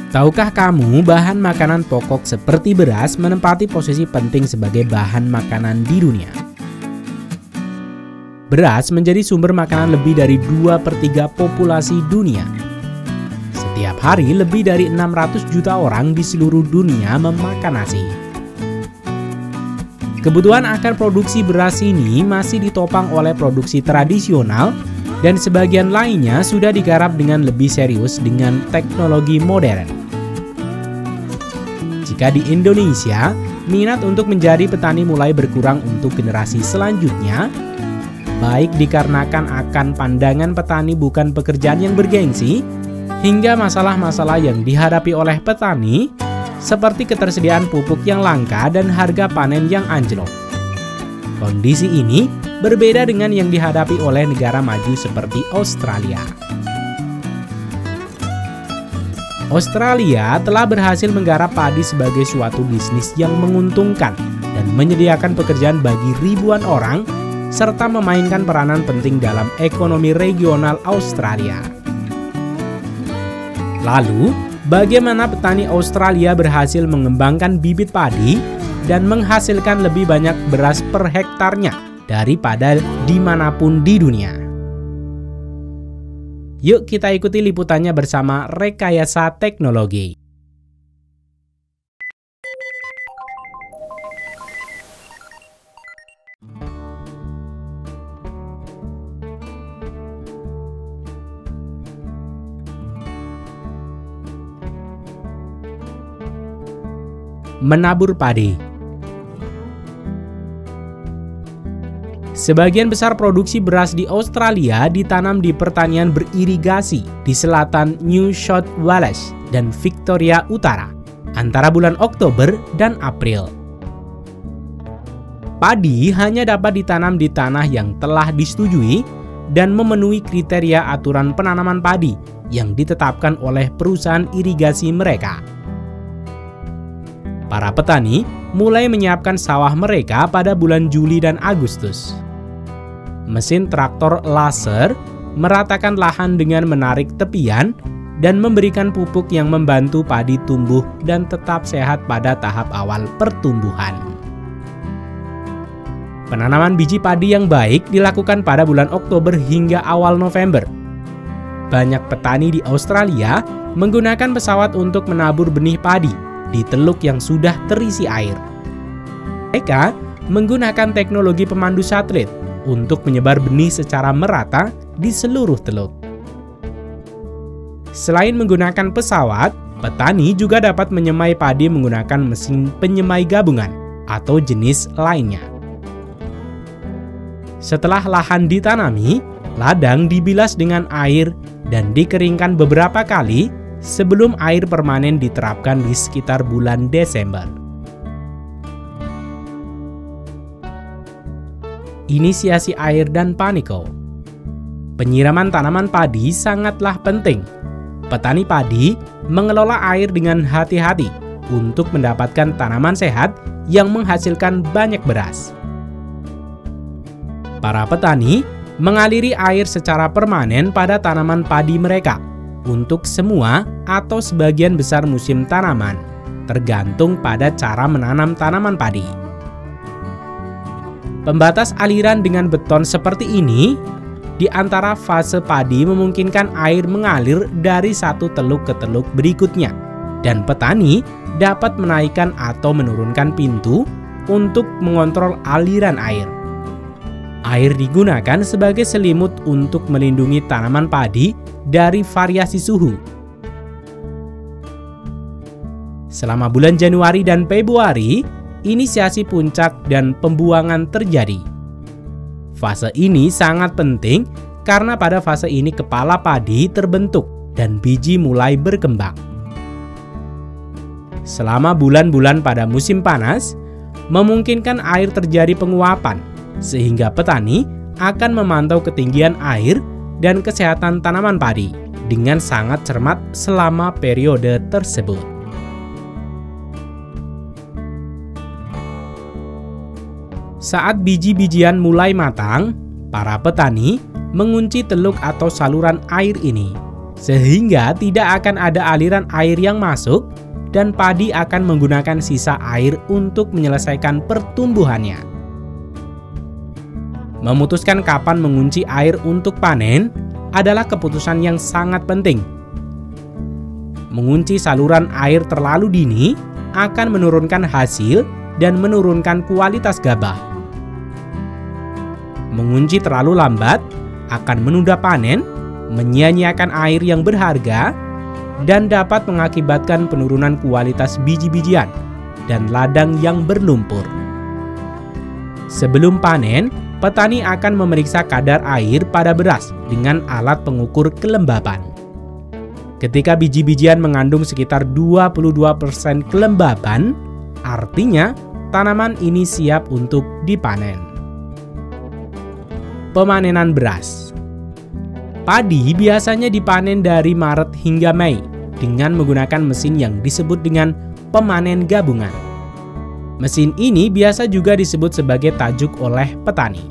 Tahukah kamu bahan makanan pokok seperti beras menempati posisi penting sebagai bahan makanan di dunia? Beras menjadi sumber makanan lebih dari 2/3 populasi dunia. Setiap hari lebih dari 600 juta orang di seluruh dunia memakan nasi. Kebutuhan akan produksi beras ini masih ditopang oleh produksi tradisional dan sebagian lainnya sudah digarap dengan lebih serius dengan teknologi modern. Jika di Indonesia, minat untuk menjadi petani mulai berkurang untuk generasi selanjutnya, baik dikarenakan akan pandangan petani bukan pekerjaan yang bergengsi, hingga masalah-masalah yang dihadapi oleh petani, seperti ketersediaan pupuk yang langka dan harga panen yang anjlok. Kondisi ini berbeda dengan yang dihadapi oleh negara maju seperti Australia. Australia telah berhasil menggarap padi sebagai suatu bisnis yang menguntungkan dan menyediakan pekerjaan bagi ribuan orang, serta memainkan peranan penting dalam ekonomi regional Australia. Lalu, bagaimana petani Australia berhasil mengembangkan bibit padi dan menghasilkan lebih banyak beras per hektarnya daripada dimanapun di dunia? Yuk kita ikuti liputannya bersama Rekayasa Teknologi. Menabur padi. Sebagian besar produksi beras di Australia ditanam di pertanian beririgasi di selatan New South Wales dan Victoria Utara antara bulan Oktober dan April. Padi hanya dapat ditanam di tanah yang telah disetujui dan memenuhi kriteria aturan penanaman padi yang ditetapkan oleh perusahaan irigasi mereka. Para petani mulai menyiapkan sawah mereka pada bulan Juli dan Agustus. Mesin traktor laser meratakan lahan dengan menarik tepian dan memberikan pupuk yang membantu padi tumbuh dan tetap sehat pada tahap awal pertumbuhan. Penanaman biji padi yang baik dilakukan pada bulan Oktober hingga awal November. Banyak petani di Australia menggunakan pesawat untuk menabur benih padi di teluk yang sudah terisi air. Mereka menggunakan teknologi pemandu satelit untuk menyebar benih secara merata di seluruh teluk. Selain menggunakan pesawat, petani juga dapat menyemai padi menggunakan mesin penyemai gabungan atau jenis lainnya. Setelah lahan ditanami, ladang dibilas dengan air dan dikeringkan beberapa kali sebelum air permanen diterapkan di sekitar bulan Desember. Inisiasi air dan paniko. Penyiraman tanaman padi sangatlah penting. Petani padi mengelola air dengan hati-hati untuk mendapatkan tanaman sehat yang menghasilkan banyak beras. Para petani mengaliri air secara permanen pada tanaman padi mereka untuk semua atau sebagian besar musim tanaman, tergantung pada cara menanam tanaman padi. Pembatas aliran dengan beton seperti ini di antara fase padi memungkinkan air mengalir dari satu teluk ke teluk berikutnya, dan petani dapat menaikkan atau menurunkan pintu untuk mengontrol aliran air. Air digunakan sebagai selimut untuk melindungi tanaman padi dari variasi suhu. Selama bulan Januari dan Februari, inisiasi puncak dan pembuangan terjadi. Fase ini sangat penting karena pada fase ini kepala padi terbentuk dan biji mulai berkembang. Selama bulan-bulan pada musim panas, memungkinkan air terjadi penguapan, sehingga petani akan memantau ketinggian air dan kesehatan tanaman padi dengan sangat cermat selama periode tersebut. Saat biji-bijian mulai matang, para petani mengunci teluk atau saluran air ini sehingga tidak akan ada aliran air yang masuk dan padi akan menggunakan sisa air untuk menyelesaikan pertumbuhannya. Memutuskan kapan mengunci air untuk panen adalah keputusan yang sangat penting. Mengunci saluran air terlalu dini akan menurunkan hasil dan menurunkan kualitas gabah. Mengunci terlalu lambat akan menunda panen, menyia-nyiakan air yang berharga, dan dapat mengakibatkan penurunan kualitas biji-bijian dan ladang yang berlumpur. Sebelum panen, petani akan memeriksa kadar air pada beras dengan alat pengukur kelembaban. Ketika biji-bijian mengandung sekitar 22% kelembaban, artinya tanaman ini siap untuk dipanen. Pemanenan beras. Padi biasanya dipanen dari Maret hingga Mei dengan menggunakan mesin yang disebut dengan pemanen gabungan. Mesin ini biasa juga disebut sebagai tajuk oleh petani.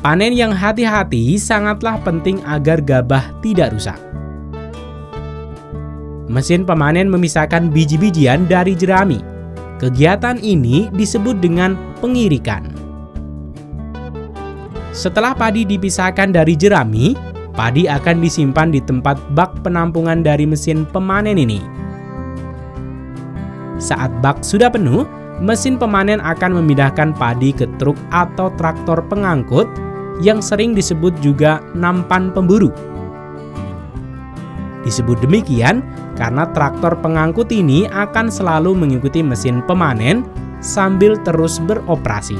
Panen yang hati-hati sangatlah penting agar gabah tidak rusak. Mesin pemanen memisahkan biji-bijian dari jerami. Kegiatan ini disebut dengan pengirikan. Setelah padi dipisahkan dari jerami, padi akan disimpan di tempat bak penampungan dari mesin pemanen ini. Saat bak sudah penuh, mesin pemanen akan memindahkan padi ke truk atau traktor pengangkut yang sering disebut juga nampan pemburu. Disebut demikian karena traktor pengangkut ini akan selalu mengikuti mesin pemanen sambil terus beroperasi.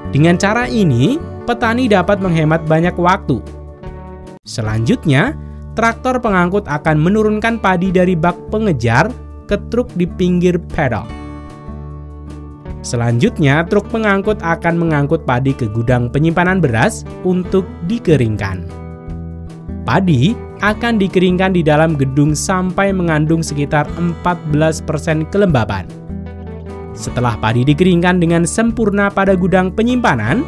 Dengan cara ini, petani dapat menghemat banyak waktu. Selanjutnya, traktor pengangkut akan menurunkan padi dari bak pengejar ke truk di pinggir pedok. Selanjutnya, truk pengangkut akan mengangkut padi ke gudang penyimpanan beras untuk dikeringkan. Padi akan dikeringkan di dalam gedung sampai mengandung sekitar 14% kelembaban. Setelah padi dikeringkan dengan sempurna pada gudang penyimpanan,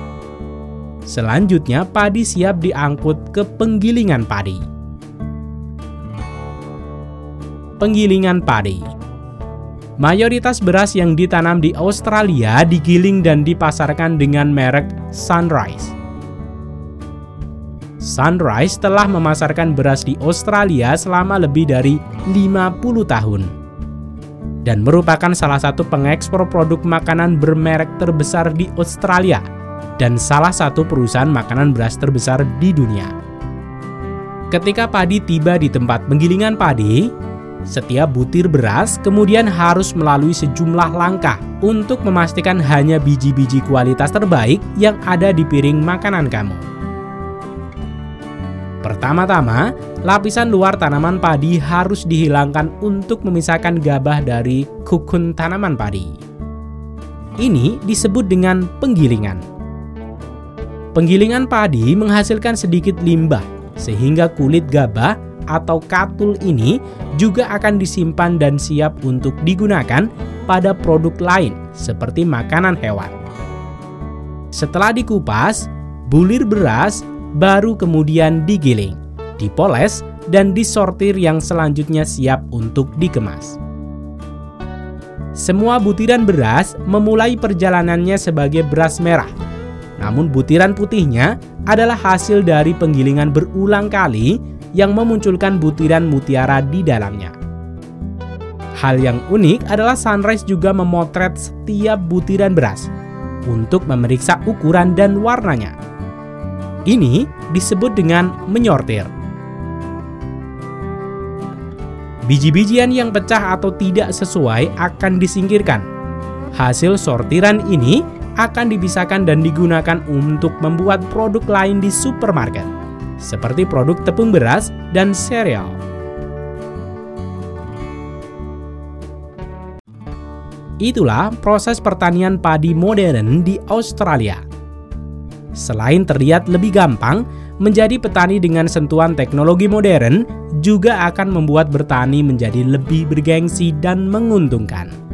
selanjutnya padi siap diangkut ke penggilingan padi. Penggilingan padi. Mayoritas beras yang ditanam di Australia digiling dan dipasarkan dengan merek Sunrise. Sunrise telah memasarkan beras di Australia selama lebih dari 50 tahun. Dan merupakan salah satu pengekspor produk makanan bermerek terbesar di Australia dan salah satu perusahaan makanan beras terbesar di dunia. Ketika padi tiba di tempat penggilingan padi, setiap butir beras kemudian harus melalui sejumlah langkah untuk memastikan hanya biji-biji kualitas terbaik yang ada di piring makanan kamu. Pertama-tama, lapisan luar tanaman padi harus dihilangkan untuk memisahkan gabah dari kukun tanaman padi. Ini disebut dengan penggilingan. Penggilingan padi menghasilkan sedikit limbah, sehingga kulit gabah atau katul ini juga akan disimpan dan siap untuk digunakan pada produk lain seperti makanan hewan. Setelah dikupas, bulir beras baru kemudian digiling, dipoles, dan disortir yang selanjutnya siap untuk dikemas. Semua butiran beras memulai perjalanannya sebagai beras merah, namun butiran putihnya adalah hasil dari penggilingan berulang kali yang memunculkan butiran mutiara di dalamnya. Hal yang unik adalah Sunrise juga memotret setiap butiran beras untuk memeriksa ukuran dan warnanya. Ini disebut dengan menyortir. Biji-bijian yang pecah atau tidak sesuai akan disingkirkan. Hasil sortiran ini akan dipisahkan dan digunakan untuk membuat produk lain di supermarket, seperti produk tepung beras dan sereal. Itulah proses pertanian padi modern di Australia. Selain terlihat lebih gampang, menjadi petani dengan sentuhan teknologi modern juga akan membuat bertani menjadi lebih bergengsi dan menguntungkan.